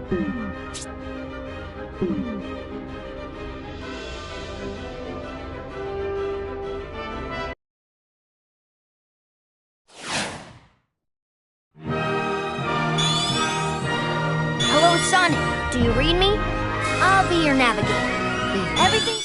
Hello, Sonic. Do you read me? I'll be your navigator. Leave everything...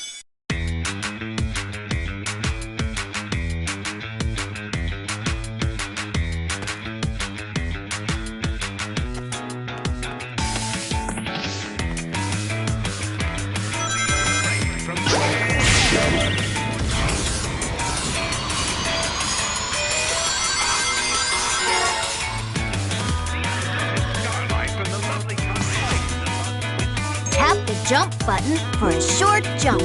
Tap the jump button for a short jump.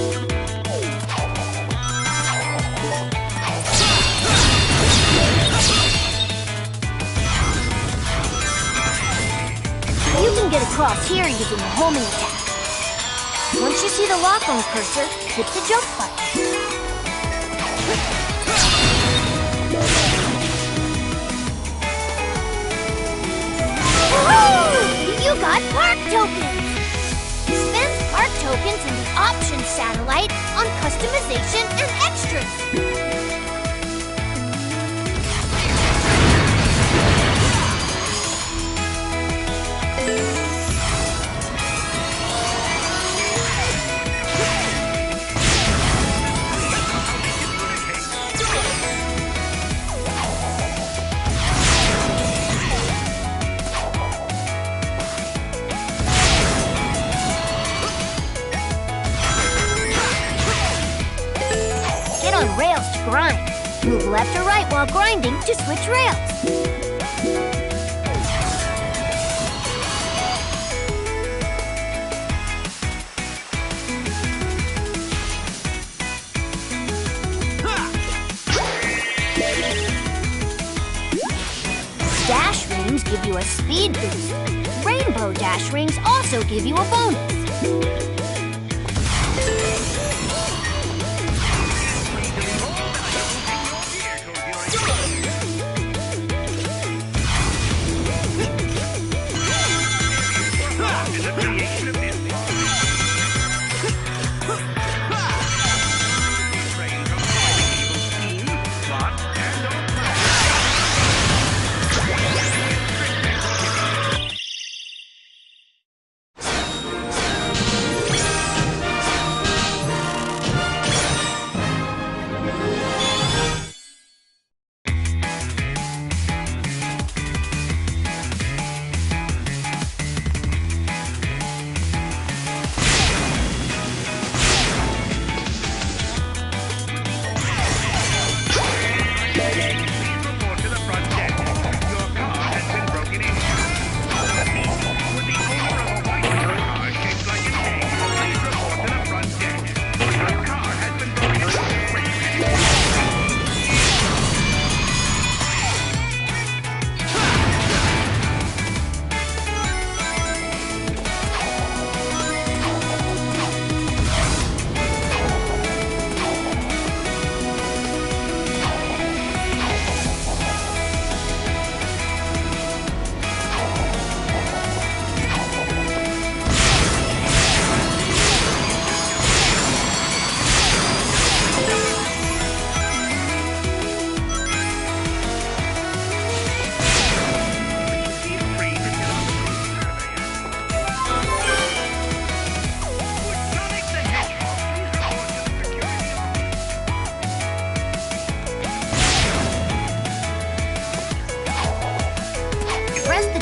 You can get across here using the homing attack. Once you see the lock-on cursor, hit the jump button. Woohoo! You got park tokens! Spend park tokens in the Options satellite on customization and extras. Rails to grind. Move left or right while grinding to switch rails. Dash rings give you a speed boost. Rainbow dash rings also give you a bonus.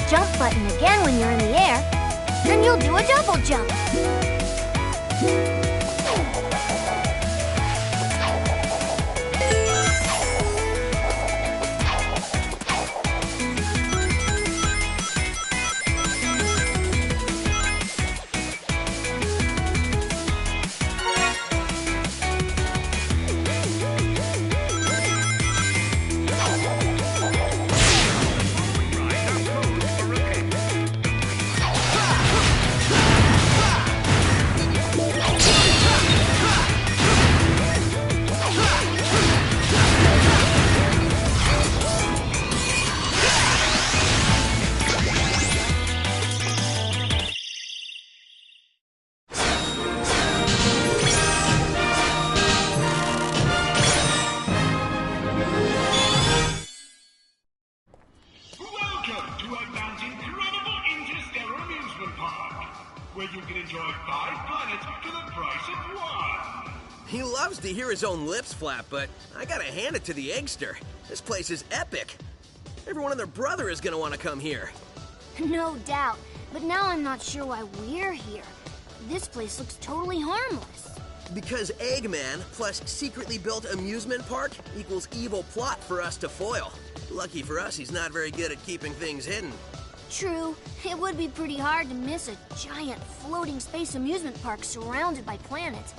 Jump button again when you're in the air, then you'll do a double jump. loves to hear his own lips flap, but I gotta hand it to the Eggster. This place is epic. Everyone and their brother is gonna want to come here. No doubt, but now I'm not sure why we're here. This place looks totally harmless. Because Eggman plus secretly built amusement park equals evil plot for us to foil. Lucky for us, he's not very good at keeping things hidden. True, it would be pretty hard to miss a giant floating space amusement park surrounded by planets.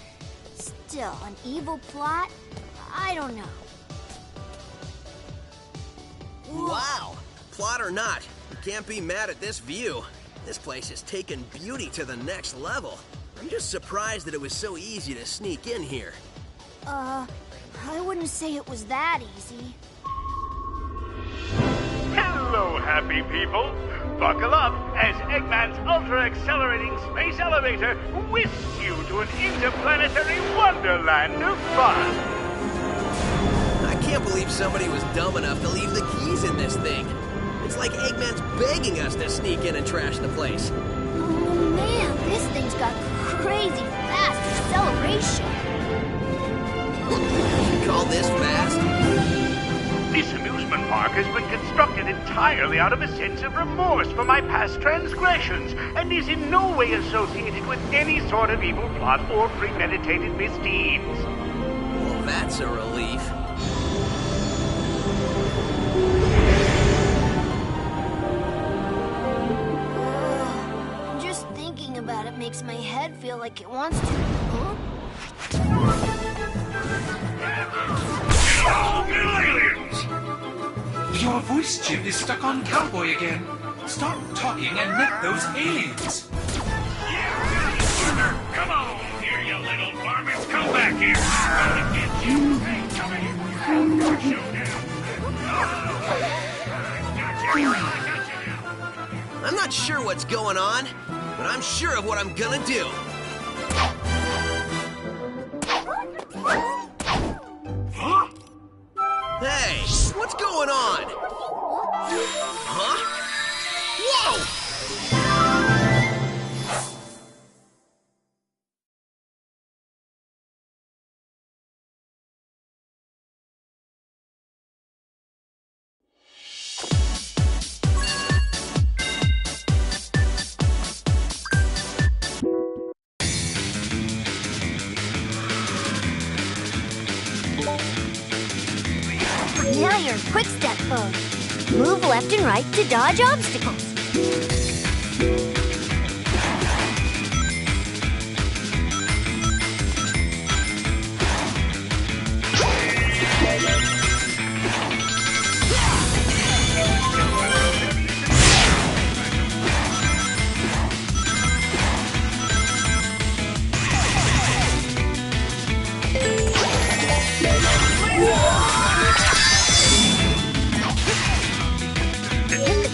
Still, an evil plot? I don't know. Wow! Plot or not, you can't be mad at this view. This place has taken beauty to the next level. I'm just surprised that it was so easy to sneak in here. I wouldn't say it was that easy. Hello, happy people. Buckle up as Eggman's ultra-accelerating space elevator whisks you to an interplanetary wonderland of fun. I can't believe somebody was dumb enough to leave the keys in this thing. It's like Eggman's begging us to sneak in and trash the place. Oh man, this thing's got crazy fast acceleration. You call this fast? This amusement park has been constructed entirely out of a sense of remorse for my past transgressions and is in no way associated with any sort of evil plot or premeditated misdeeds. Well, that's a relief. Just thinking about it makes my head feel like it wants to. Huh? Your voice chip is stuck on Cowboy again. Stop talking and net those aliens. Come on here, you little varmints. Come back here. I'm gonna get you. Hey, come here. I'm gonna show you. I'm not sure what's going on, but I'm sure of what I'm gonna do. Huh? Hey, what's going on? Huh? Whoa! Now you're in quick step mode. Move left and right to dodge obstacles.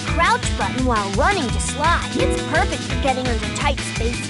Crouch button while running to slide. It's perfect for getting under tight spaces.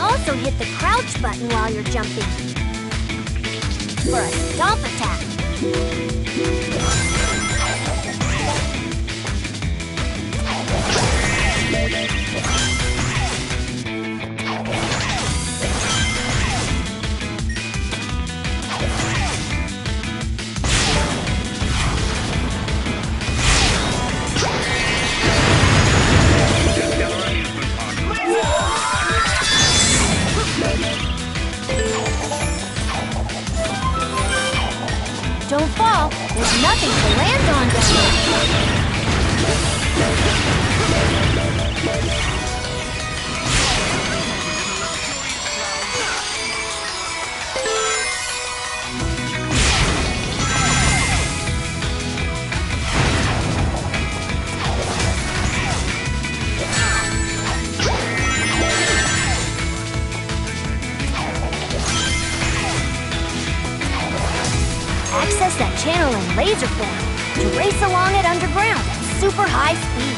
Also hit the crouch button while you're jumping for a stomp attack. There's nothing to land on down there. Access that channel in laser form to race along it underground at super high speed.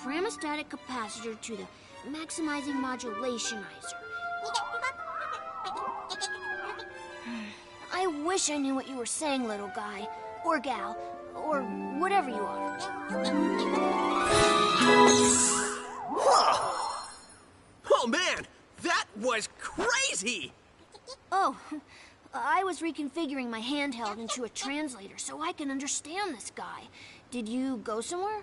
Thermostatic capacitor to the maximizing modulationizer. I wish I knew what you were saying, little guy, or gal, or whatever you are. Oh man, that was crazy! Oh, I was reconfiguring my handheld into a translator so I can understand this guy. Did you go somewhere?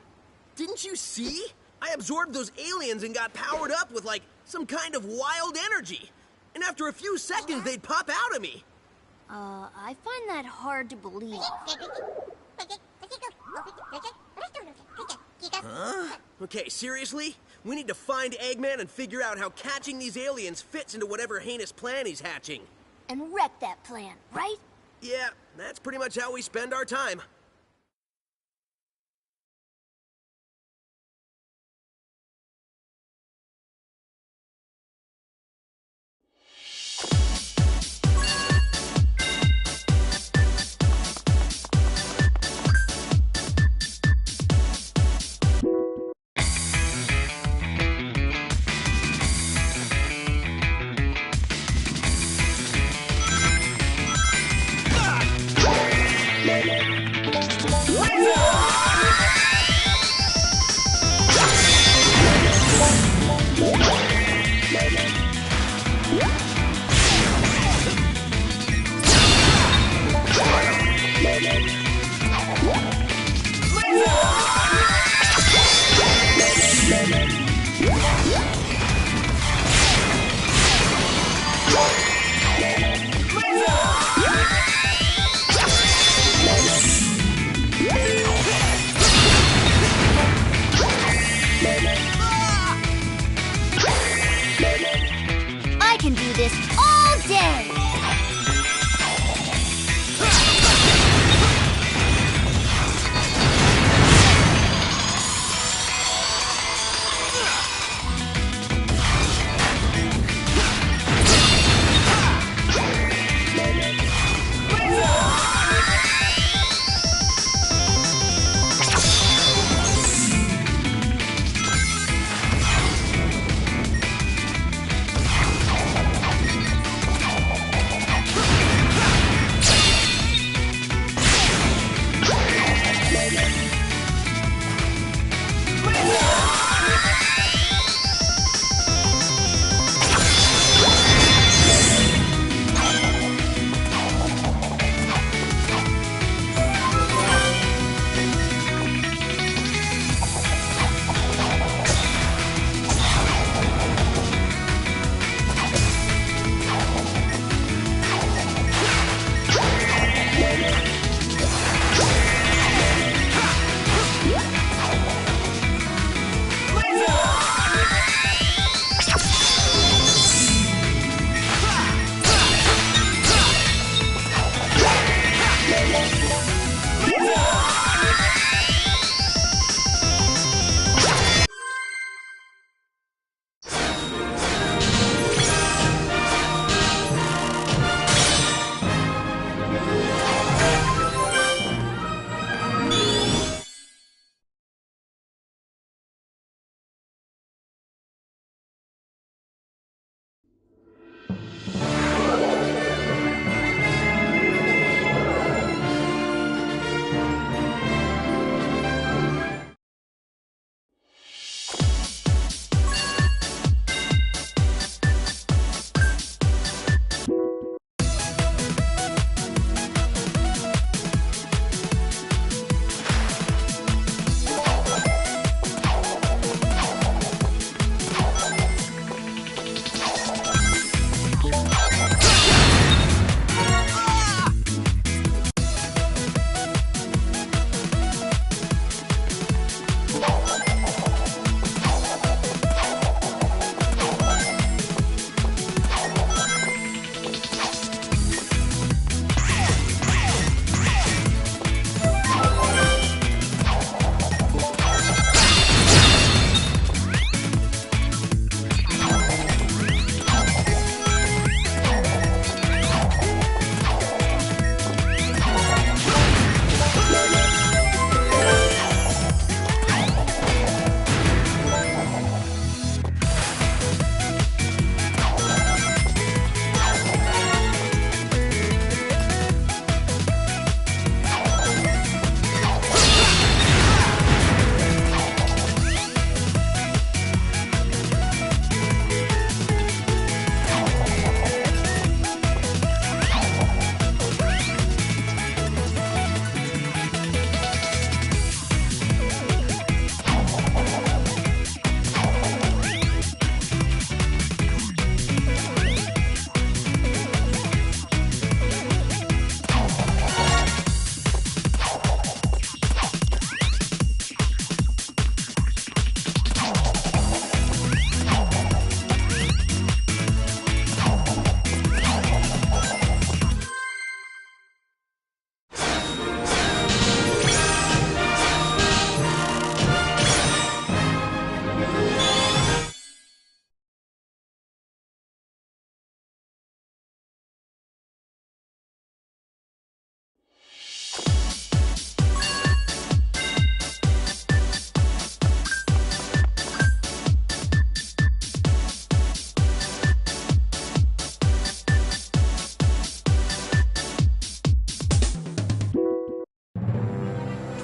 Didn't you see? I absorbed those aliens and got powered up with, like, some kind of wild energy. And after a few seconds, they'd pop out of me. I find that hard to believe. Huh? Okay, seriously? We need to find Eggman and figure out how catching these aliens fits into whatever heinous plan he's hatching. And wreck that plan, right? Yeah, that's pretty much how we spend our time. again!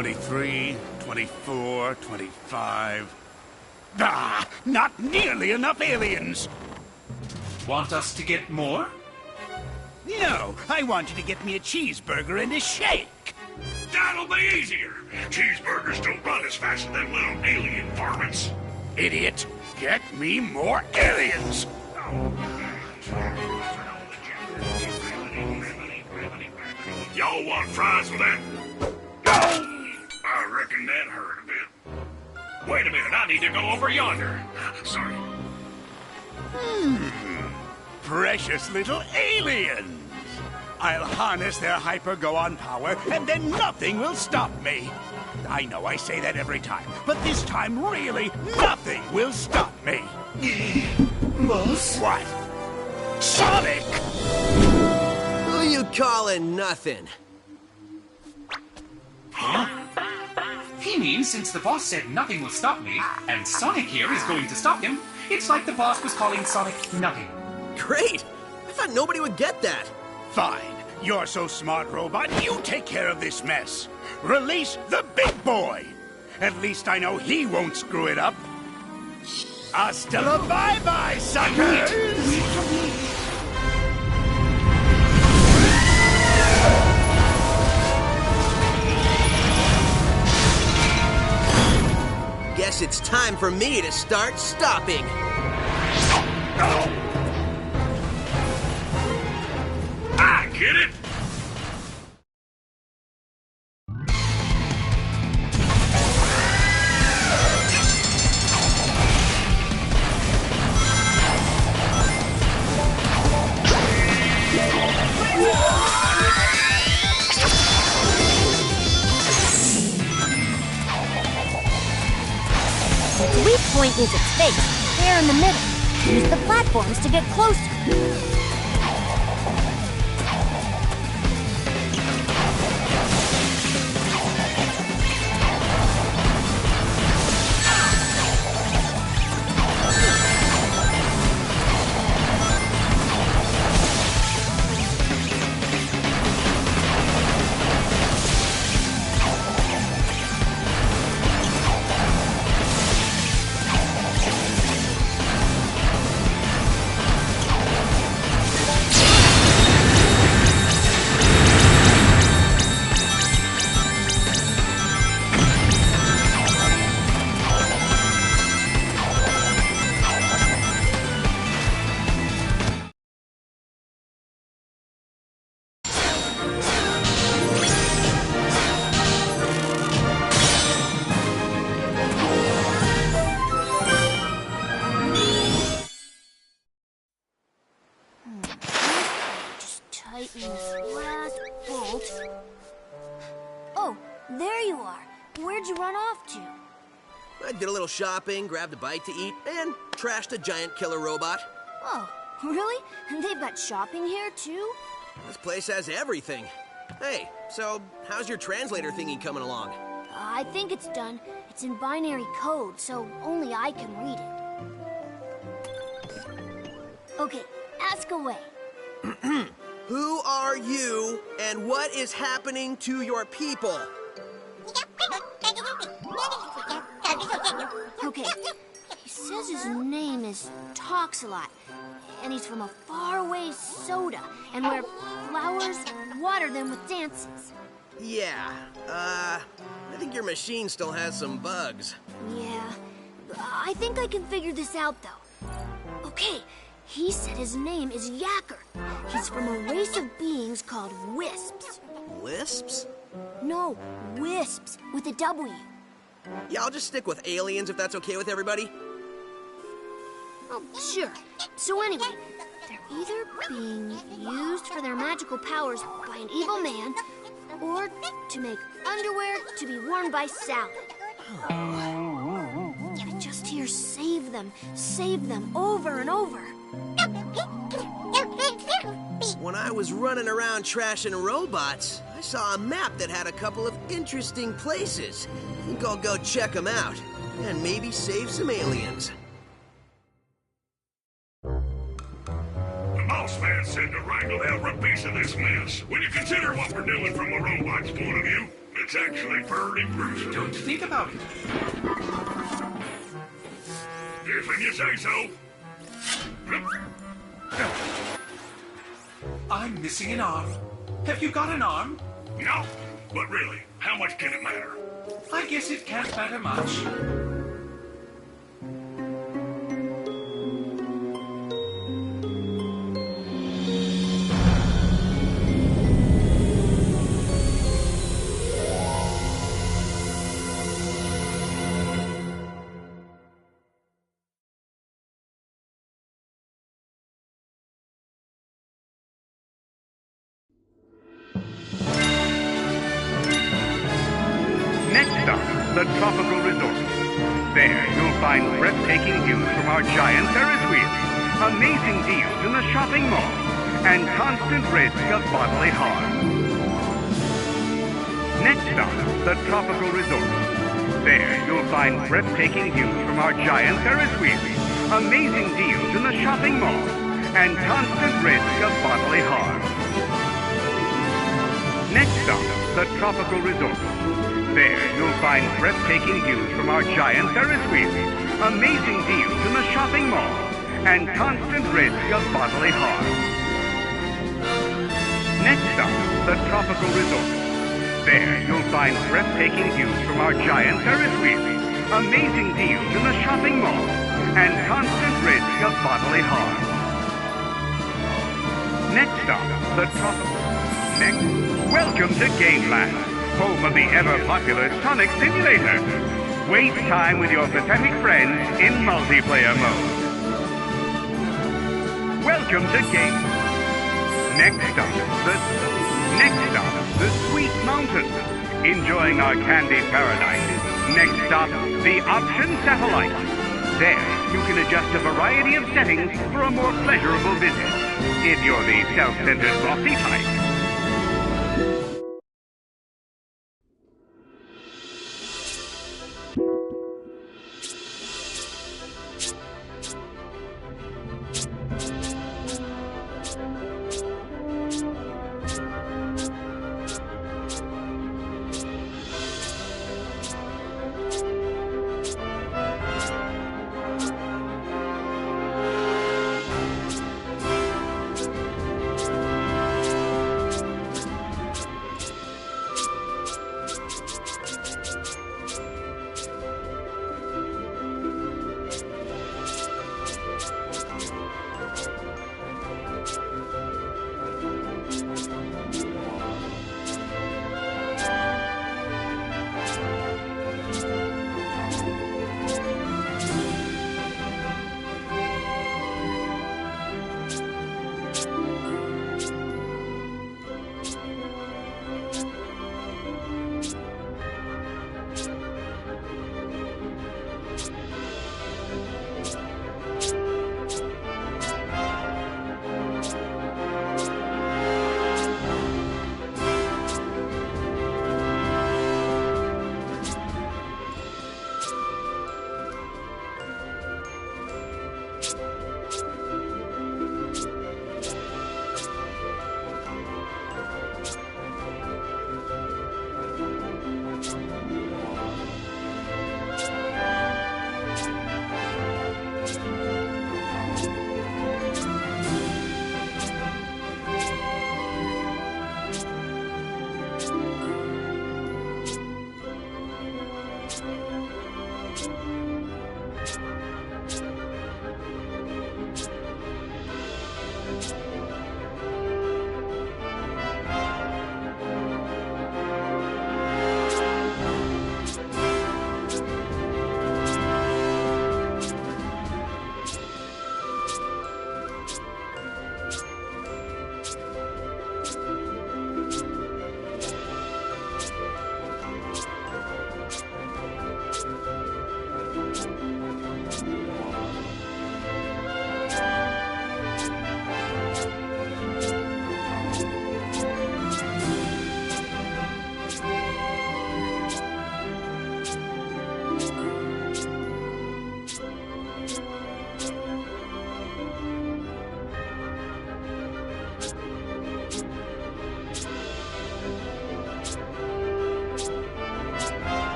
"23, 24, 25. Ah, not nearly enough aliens. Want us to get more? No, I want you to get me a cheeseburger and a shake. That'll be easier. Cheeseburgers don't run as fast as them little alien varmints. Idiot, get me more aliens. Y'all want fries with that? I reckon that hurt a bit. Wait a minute, I need to go over yonder. Sorry. precious little aliens. I'll harness their hyper-go-on power, and then nothing will stop me. I know I say that every time, but this time, really, nothing will stop me. Boss? What? Sonic! Who you calling nothing? He means since the boss said nothing will stop me, and Sonic here is going to stop him, it's like the boss was calling Sonic nothing. Great! I thought nobody would get that. Fine. You're so smart, robot. You take care of this mess. Release the big boy. At least I know he won't screw it up. Hasta la bye-bye, suckers! Wait for me. Guess it's time for me to start stopping. I get it. The weak point is its face, there in the middle. Use the platforms to get closer. Tighten this last bolt. Oh, there you are. Where'd you run off to? I did a little shopping, grabbed a bite to eat, and trashed a giant killer robot. Oh, really? And they've got shopping here, too? This place has everything. Hey, so how's your translator thingy coming along? I think it's done. It's in binary code, so only I can read it. Okay, ask away. Who are you, and what is happening to your people? Okay, he says his name is Talks a Lot, and he's from a faraway soda, and where flowers water them with dances. Yeah, I think your machine still has some bugs. Yeah, I think I can figure this out, though. Okay, he said his name is Yacker. He's from a race of beings called Wisps. Lisps? No, Wisps, with a W. Yeah, I'll just stick with aliens if that's okay with everybody. Oh, sure. So anyway, they're either being used for their magical powers by an evil man, or to make underwear to be worn by Sally. I just hear save them over and over. When I was running around trashing robots, I saw a map that had a couple of interesting places. I think I'll go check them out, and maybe save some aliens. The boss man said to wrangle every piece of this mess. When you consider what we're doing from a robot's point of view, it's actually pretty gruesome. Don't think about it. If you say so. I'm missing an arm. Have you got an arm? No, but really, how much can it matter? I guess it can't matter much. the tropical resort. There, you'll find breathtaking views from our giant Ferris wheel, amazing deals in the shopping mall, and constant risk of bodily harm. Next stop, the tropical resort. There, you'll find breathtaking views from our giant Ferris wheel, amazing deals in the shopping mall, and constant risk of bodily harm. Next stop, the tropical resort. There, you'll find breathtaking views from our giant Ferris wheel, amazing deals in the shopping mall, and constant risk of bodily harm. Next stop, the tropical resort. There, you'll find breathtaking views from our giant Ferris wheel, amazing deals in the shopping mall, and constant risk of bodily harm. Next stop, the tropical... Next, welcome to Gameland, home of the ever-popular Sonic Simulator. Waste time with your pathetic friends in multiplayer mode. Welcome to Game... Next stop, the Sweet Mountains. Enjoying our candy paradise. Next stop, the Option Satellite. There, you can adjust a variety of settings for a more pleasurable visit. If you're the self-centered bossy type.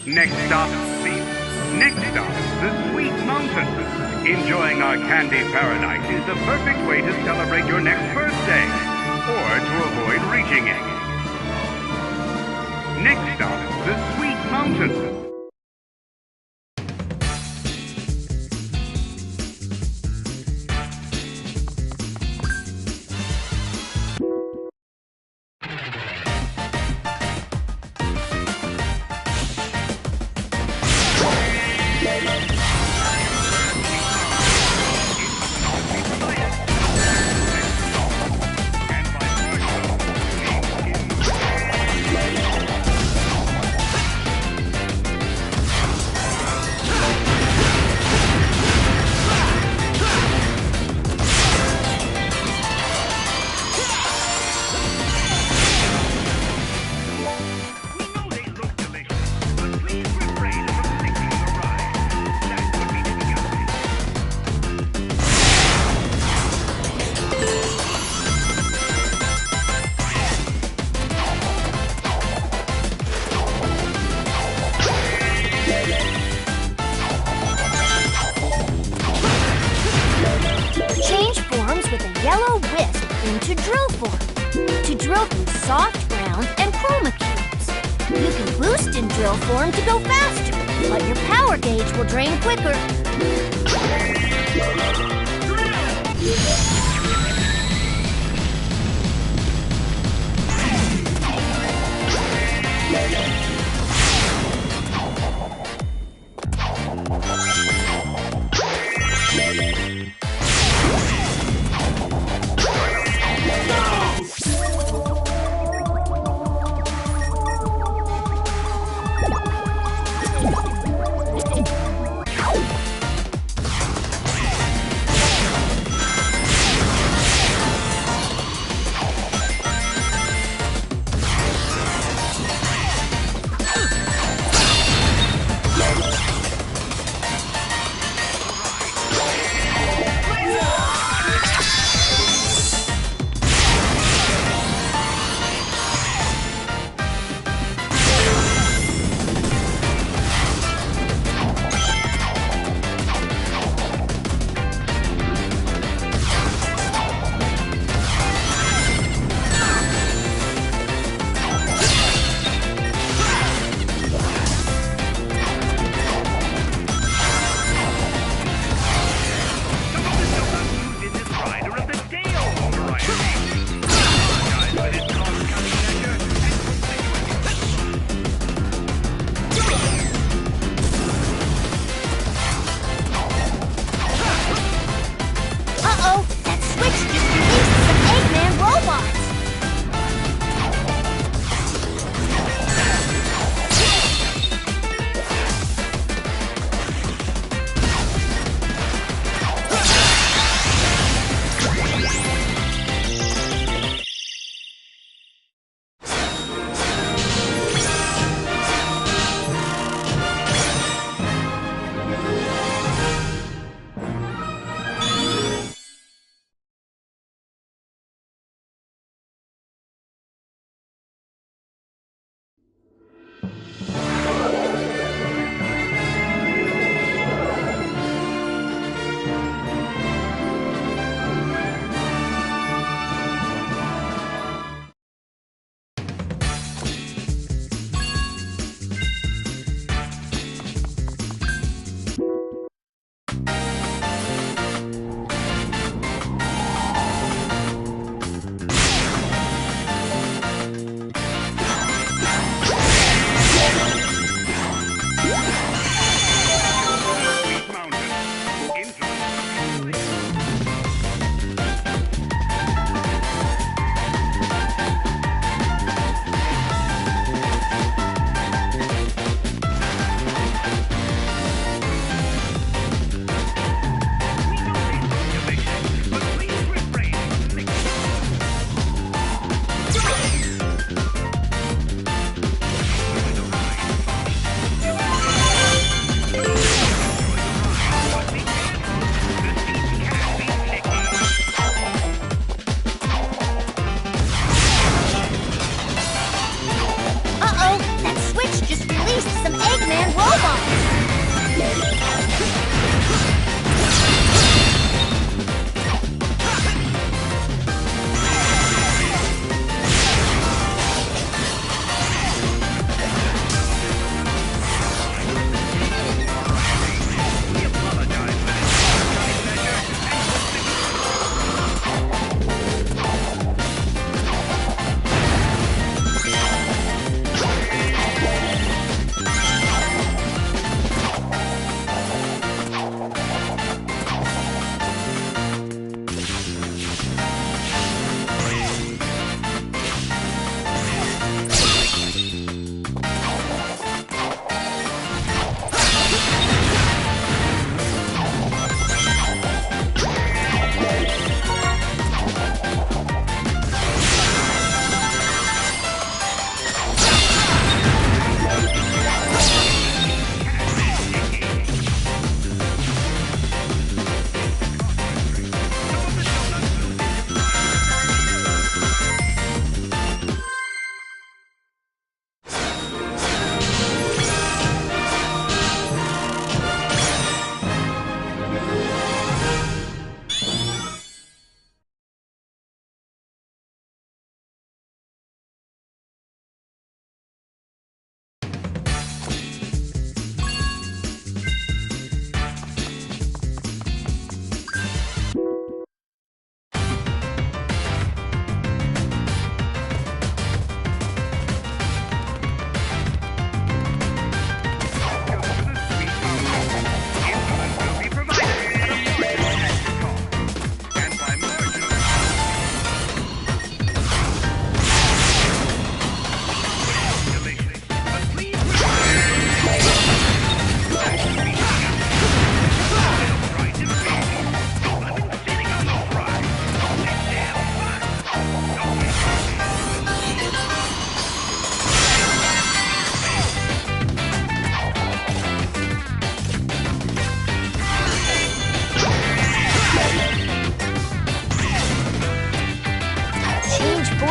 Next stop, the Sweet Mountains. Enjoying our candy paradise is the perfect way to celebrate your next birthday, or to avoid reaching it. Next stop, the Sweet Mountains. into drill form to drill through soft ground and chroma cubes. You can boost in drill form to go faster, but your power gauge will drain quicker.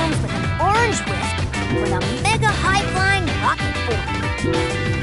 comes with an orange whisk with a mega high-flying rocket form.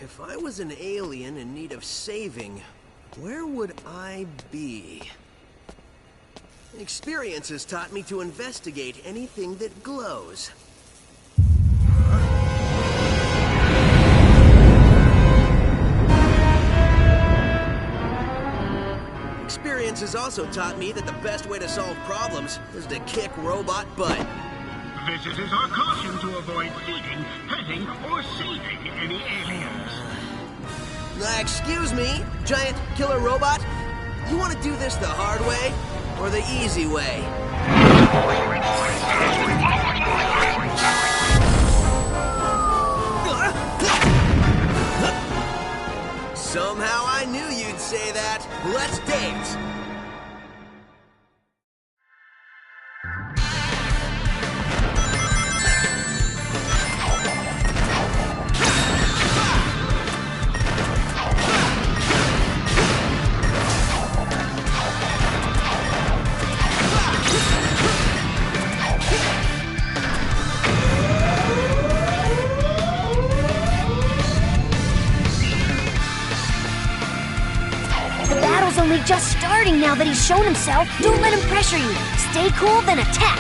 if I was an alien in need of saving, where would I be? Experience has taught me to investigate anything that glows. Experience has also taught me that the best way to solve problems is to kick robot butt. Visitors are cautioned to avoid feeding, petting, or saving any aliens. Excuse me, giant killer robot? You want to do this the hard way or the easy way? Somehow I knew you'd say that. Let's dance. Only just starting now that he's shown himself. Don't let him pressure you. Stay cool, then attack.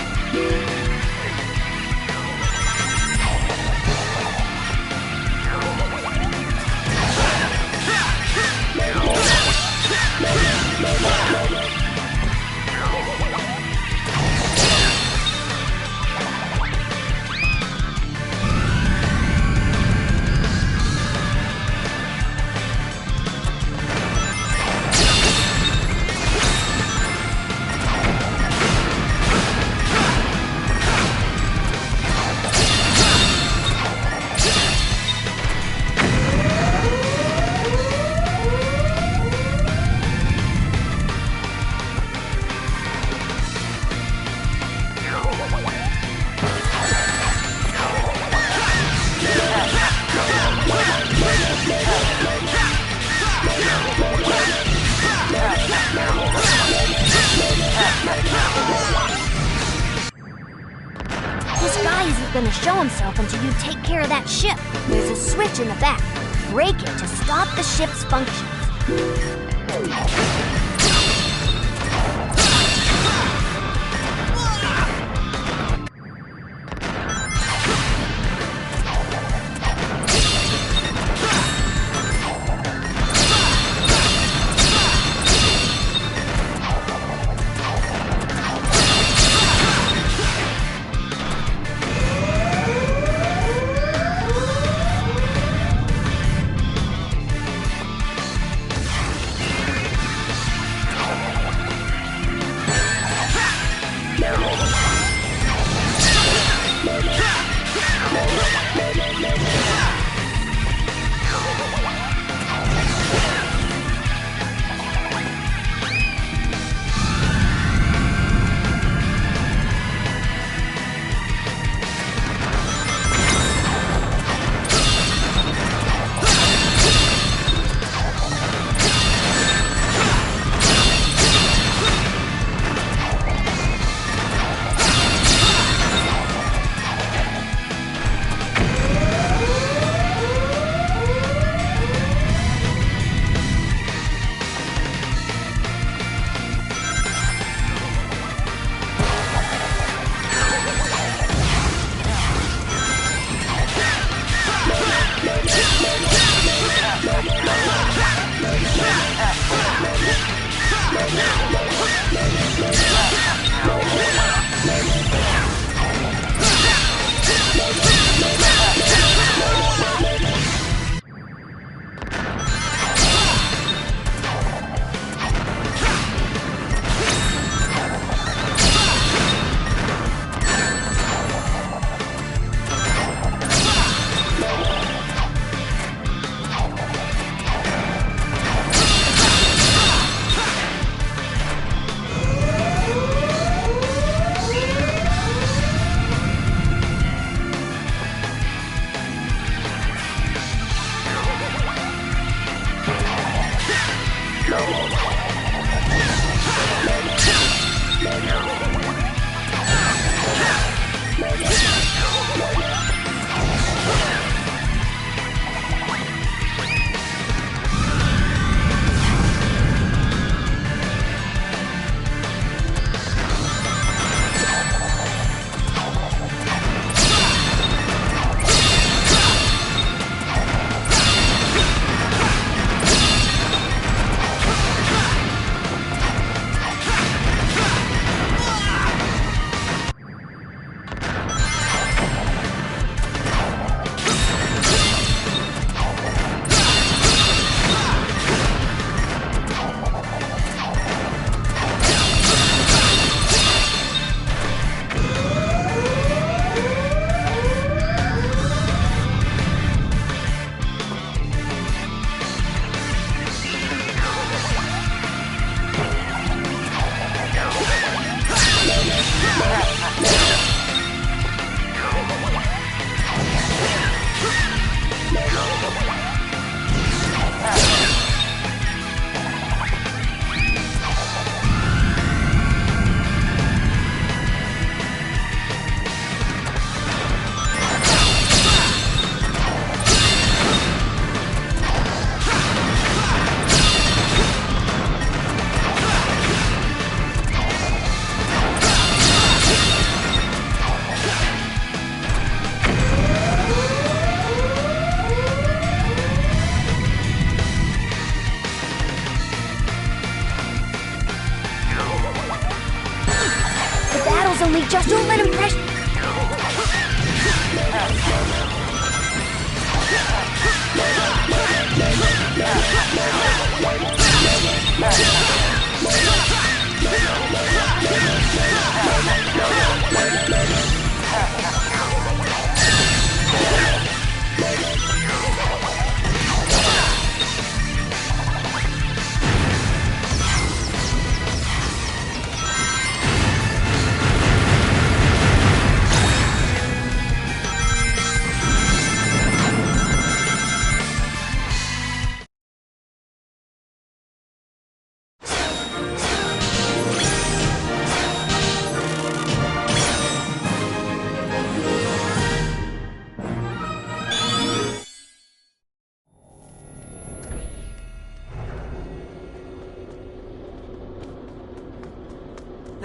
This guy isn't gonna show himself until you take care of that ship. There's a switch in the back. Break it to stop the ship's functions.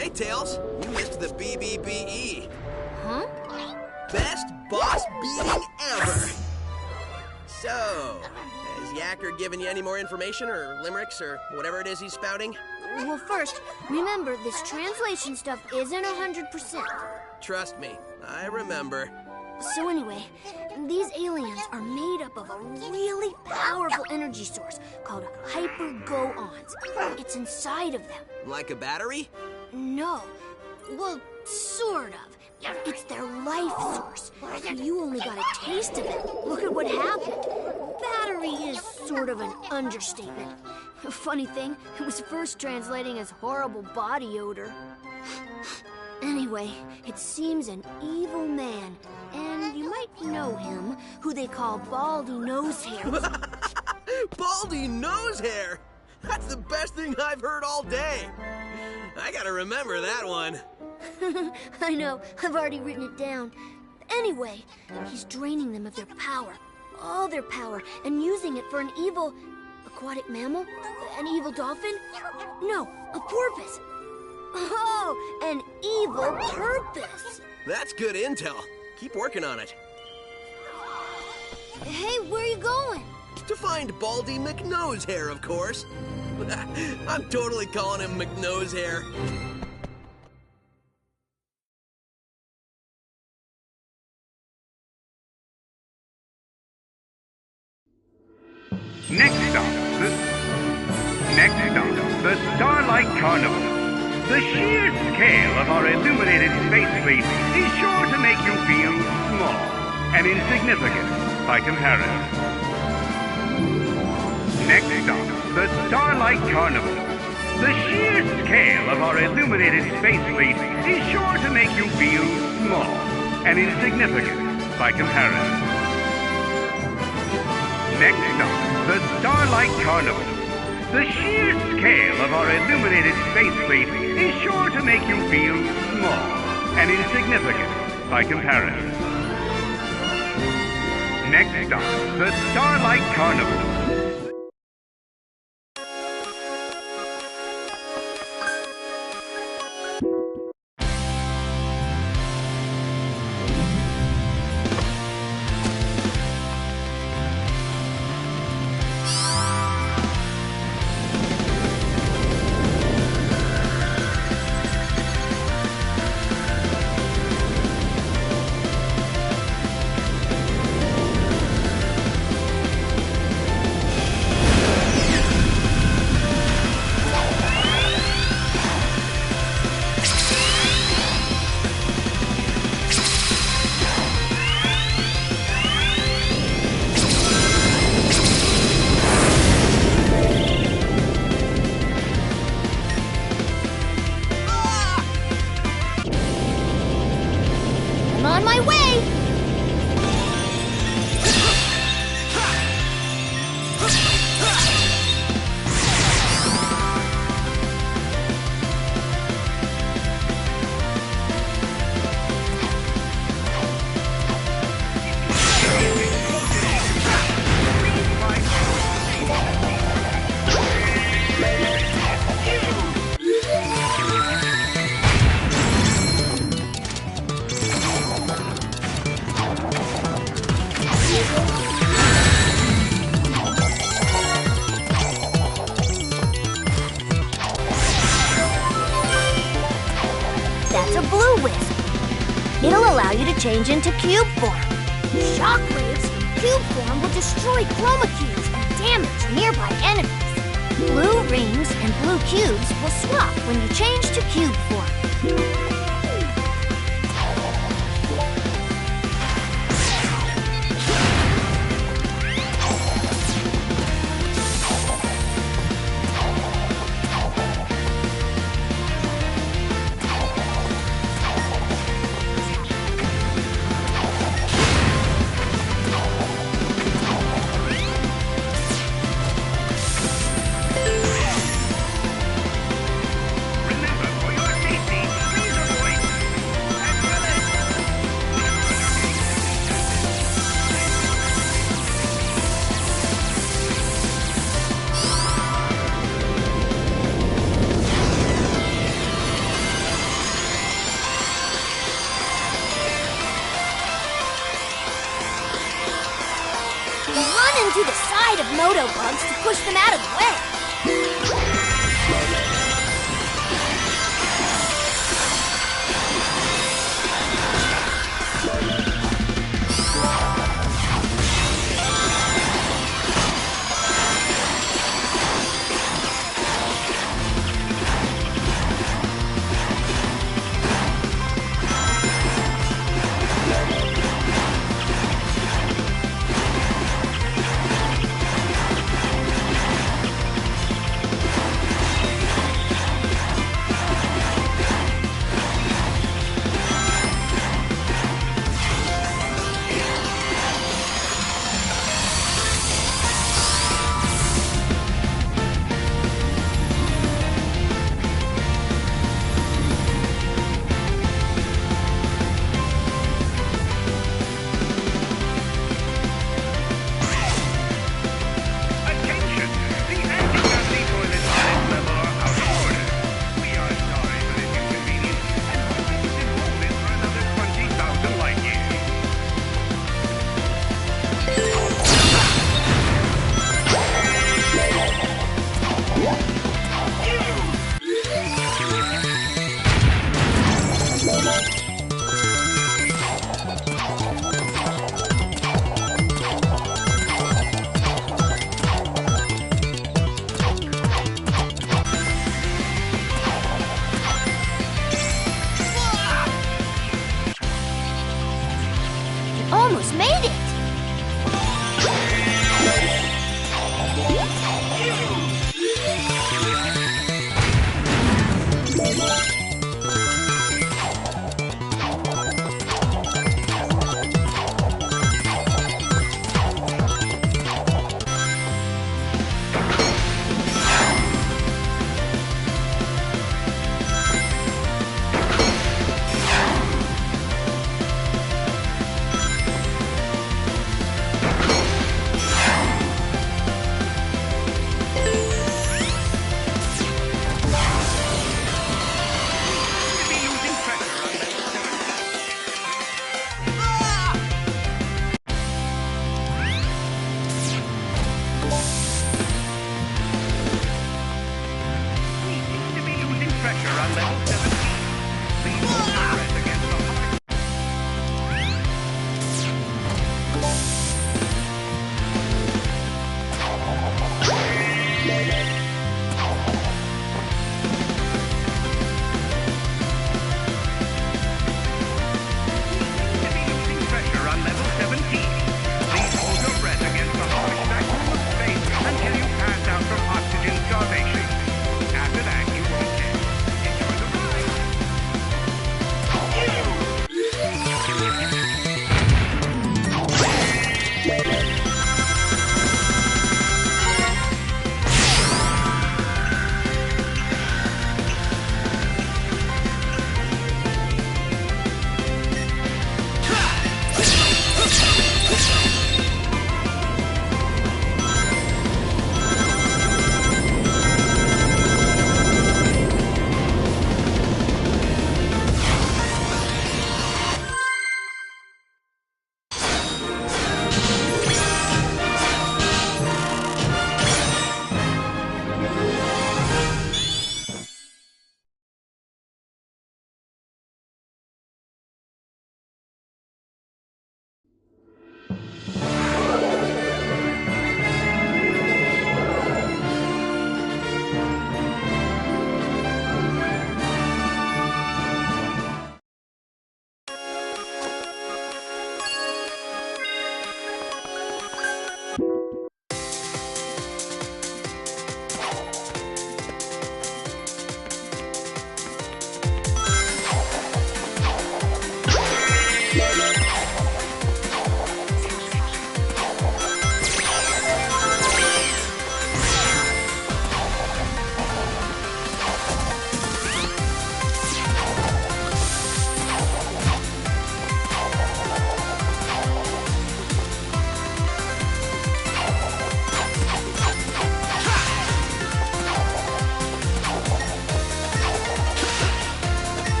Hey, Tails, you missed the BBBE. Huh? Best boss beating ever! So, has Yacker given you any more information, or limericks, or whatever it is he's spouting? Well, first, remember, this translation stuff isn't 100%. Trust me, I remember. So anyway, these aliens are made up of a really powerful energy source called hyper-go-ons. It's inside of them. Like a battery? No. Well, sort of. It's their life source. You only got a taste of it. Look at what happened. Battery is sort of an understatement. Funny thing, it was first translating as horrible body odor. Anyway, it seems an evil man, and you might know him, who they call Baldy Nosehair. Baldy Nosehair! That's the best thing I've heard all day. I gotta remember that one. I know, I've already written it down. Anyway, he's draining them of their power, all their power, and using it for an evil aquatic mammal? An evil dolphin? No, a porpoise. Oh, an evil purpose. That's good intel. Keep working on it. Hey, where are you going? To find Baldy McNosehair, of course. I'm totally calling him McNosehair. Next stop, the Starlight Carnival. The sheer scale of our illuminated space fleet is sure to make you feel small and insignificant by comparison. Next stop, the Starlight Carnival. The sheer scale of our illuminated space fleet is sure to make you feel small and insignificant by comparison. Next stop, the Starlight Carnival. The sheer scale of our illuminated space fleet is sure to make you feel small and insignificant by comparison. Next stop, the Starlight Carnival. On my way! That's a blue wisp. It'll allow you to change into cube form. Shockwaves from cube form will destroy chroma cubes and damage nearby enemies. Blue rings and blue cubes will swap when you change to cube form. Remember, for your safety, please Run into the side of Motobugs to push them out of the way.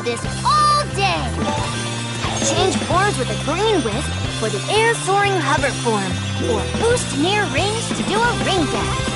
this all day. Change forms with a green wisp for the air-soaring hover form, or boost near rings to do a ring dash.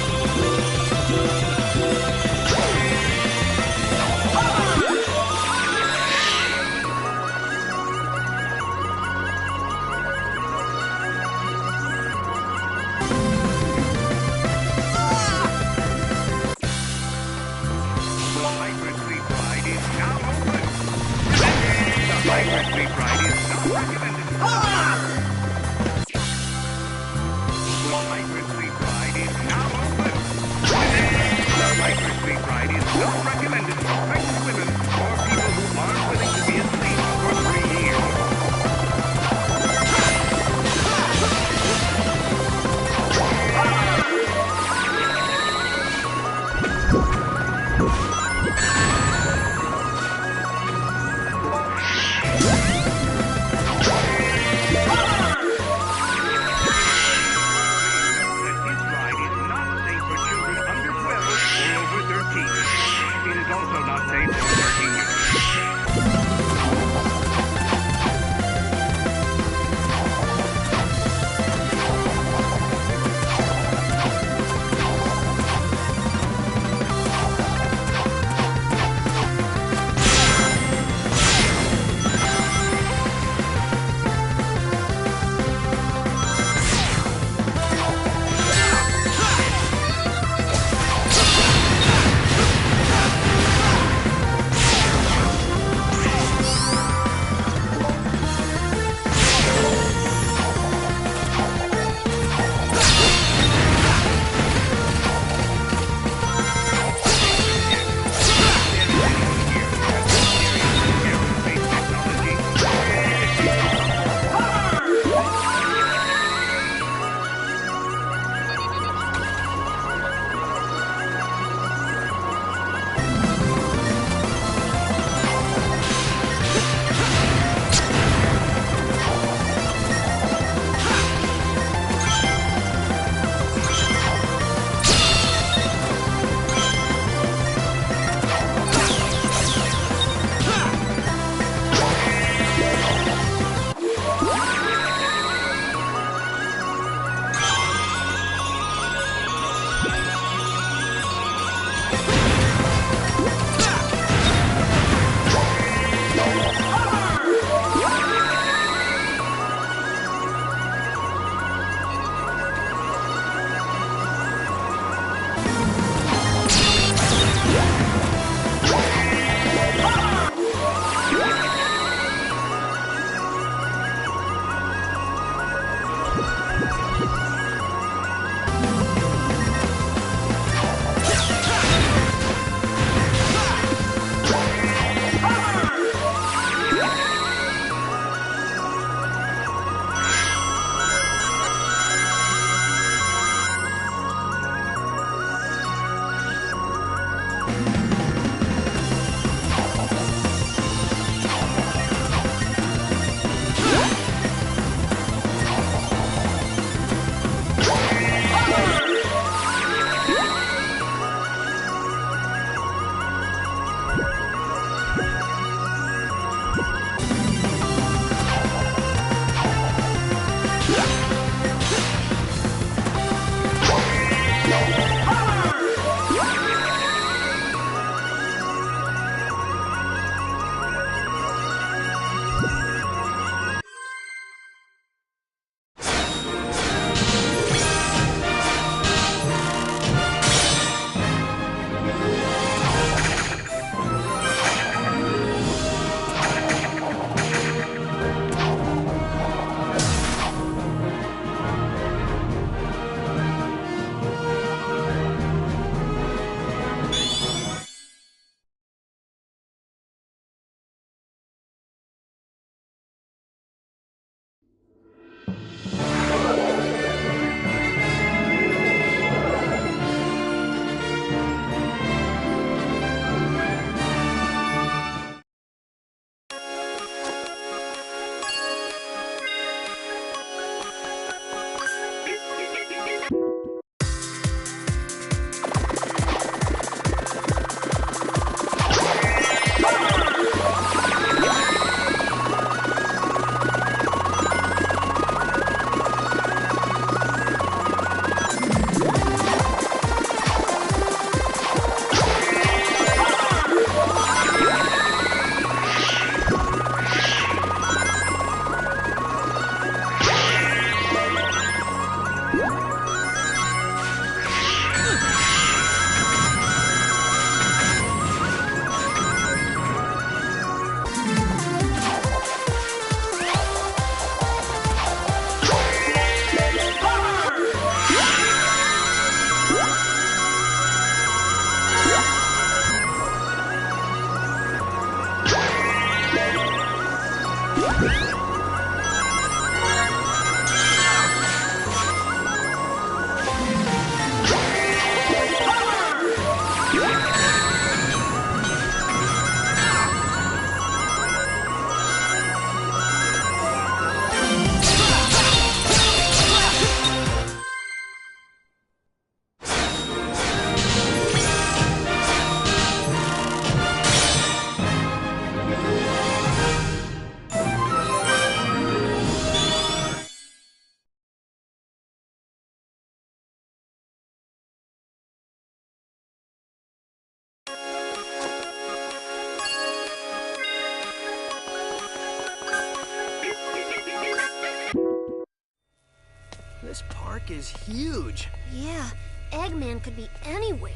This park is huge. Yeah, Eggman could be anywhere.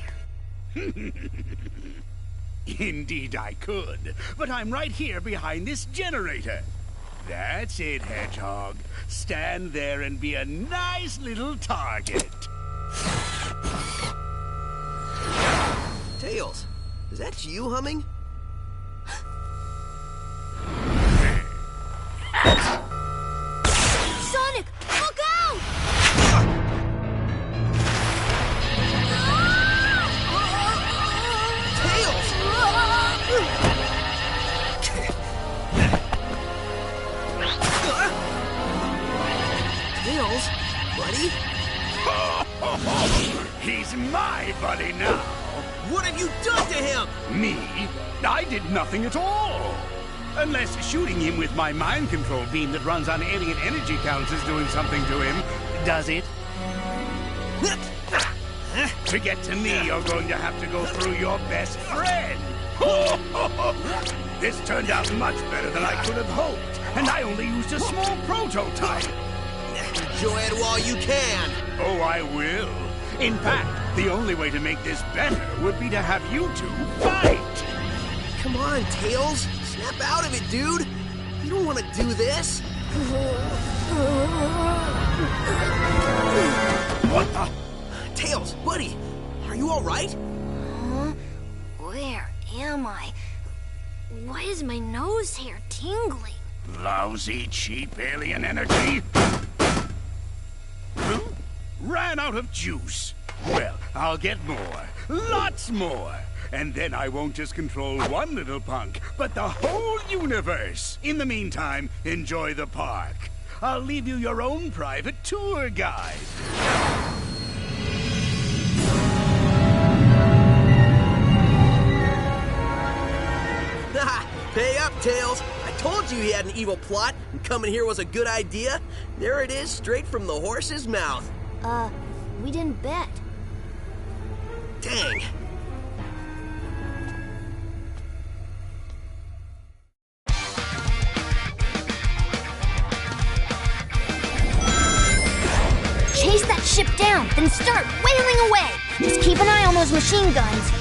Indeed I could, but I'm right here behind this generator. That's it, Hedgehog. Stand there and be a nice little target. Tails, is that you humming? Sonic, look out! Tails! Tails, buddy? He's my buddy now. What have you done to him? Me? I did nothing at all. Unless shooting him with my mind control beam that runs on alien energy counts is doing something to him. Does it? To get to me, you're going to have to go through your best friend. This turned out much better than I could have hoped, and I only used a small prototype. Enjoy it while you can. Oh, I will. In fact, the only way to make this better would be to have you two fight. Come on, Tails. Snap out of it, dude. You don't want to do this. What the? Tails, buddy, are you all right? Huh? Where am I? Why is my nose hair tingling? Lousy, cheap alien energy. Huh? Ran out of juice. Well, I'll get more. Lots more. And then I won't just control one little punk, but the whole universe. In the meantime, enjoy the park. I'll leave you your own private tour guide. Pay up, Tails. I told you he had an evil plot, and coming here was a good idea. There it is, straight from the horse's mouth. We didn't bet. Dang. Chase that ship down, then start wailing away. Just keep an eye on those machine guns.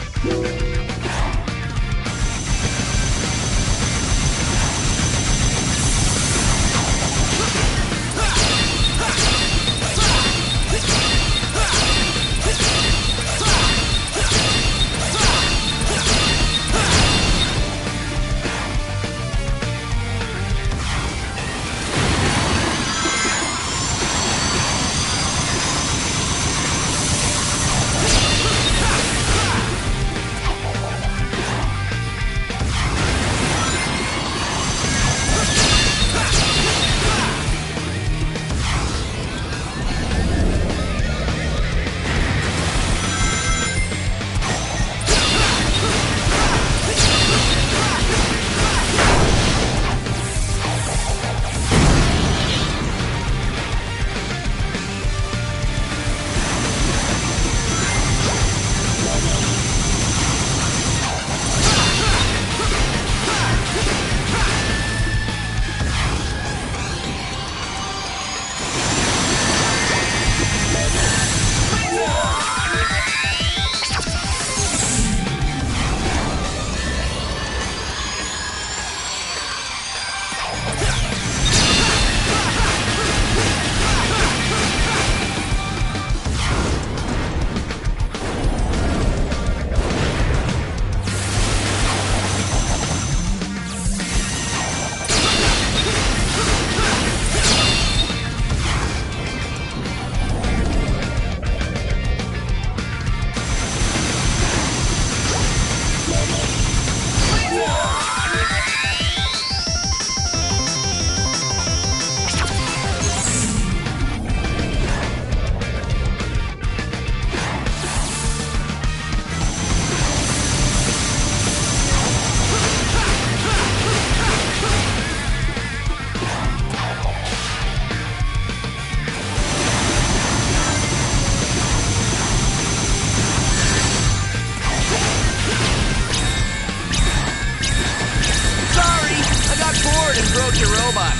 hurt and broke your robot.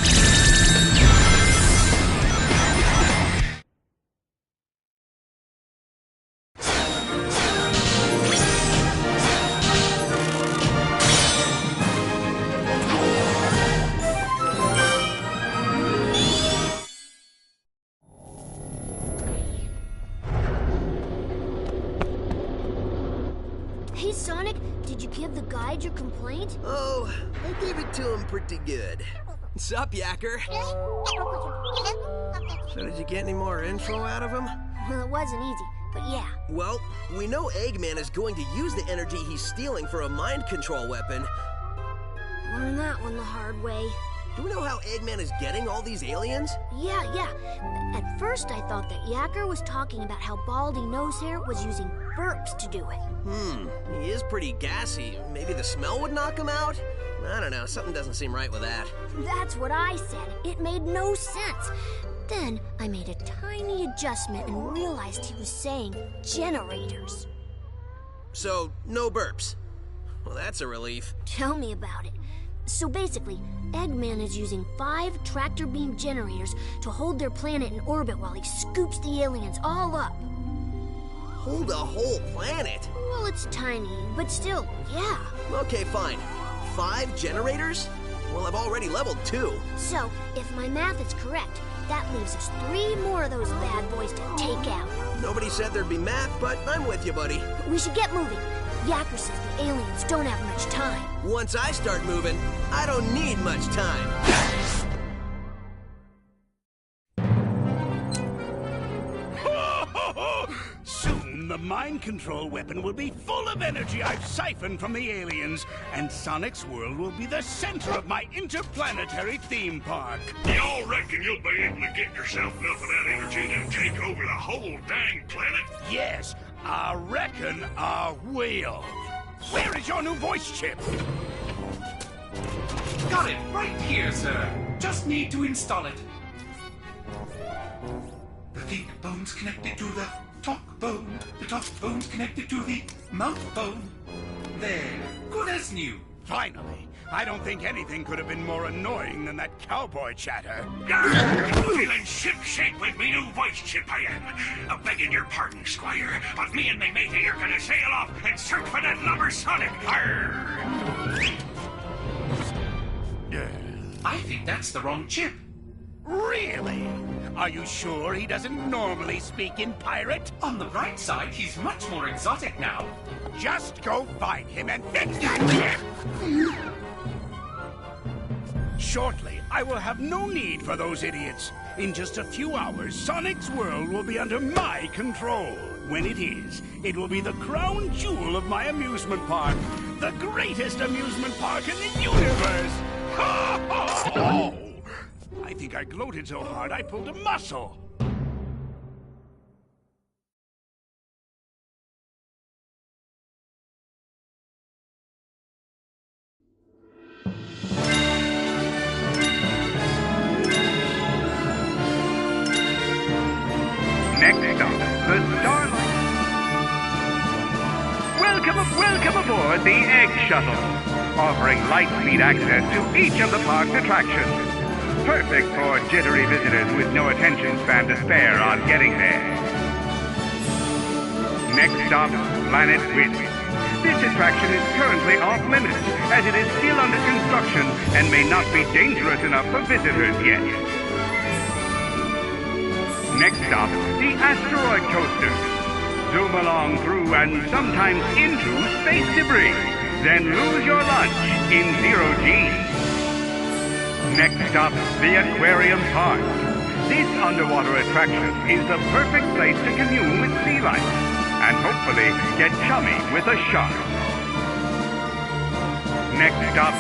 Hey, Sonic, did you give the guide your complaint? Oh, I gave it to him pretty good. Sup, Yacker? So did you get any more info out of him? Well, it wasn't easy, but yeah. Well, we know Eggman is going to use the energy he's stealing for a mind control weapon. Learned that one the hard way. Do we know how Eggman is getting all these aliens? Yeah. At first, I thought that Yacker was talking about how Baldy Nosehair was using burps to do it. He is pretty gassy. Maybe the smell would knock him out? I don't know, something doesn't seem right with that. That's what I said. It made no sense. Then I made a tiny adjustment and realized he was saying generators. So, no burps. Well, that's a relief. Tell me about it. So basically, Eggman is using 5 tractor beam generators to hold their planet in orbit while he scoops the aliens all up. Hold a whole planet? Well, it's tiny, but still, yeah. Okay, fine. 5 generators? Well, I've already leveled 2. So, if my math is correct, that leaves us 3 more of those bad boys to take out. Nobody said there'd be math, but I'm with you, buddy. But we should get moving. Yacker says the aliens don't have much time. Once I start moving, I don't need much time. Soon, the mind control weapon will be full of energy I've siphoned from the aliens, and Sonic's world will be the center of my interplanetary theme park. Y'all reckon you'll be able to get yourself enough of that energy to take over the whole dang planet? Yes, I reckon I will. Where is your new voice chip? Got it right here, sir. Just need to install it. The think bone's connected to the talk bone. The talk bone's connected to the mouth bone. There. Good as new. Finally. I don't think anything could have been more annoying than that cowboy chatter. Feeling ship-shape with me new voice chip I am. Begging your pardon, Squire, but me and me matey are gonna sail off and search for that lubber Sonic. Arr! I think that's the wrong chip. Really? Are you sure he doesn't normally speak in pirate? On the bright side, he's much more exotic now. Just go find him and fix Shortly, I will have no need for those idiots. In just a few hours, Sonic's world will be under my control. When it is, it will be the crown jewel of my amusement park. The greatest amusement park in the universe! Oh! I think I gloated so hard I pulled a muscle. Next stop, the Starlight. Welcome aboard the Egg Shuttle, offering light-speed access to each of the park's attractions. Perfect for jittery visitors with no attention span to spare on getting there. Next stop, Planet Wind. This attraction is currently off-limits, as it is still under construction and may not be dangerous enough for visitors yet. Next stop, the Asteroid Coaster. Zoom along through and sometimes into space debris, then lose your lunch in 0G. Next stop, the Aquarium Park. This underwater attraction is the perfect place to commune with sea life and hopefully get chummy with a shark. Next stop,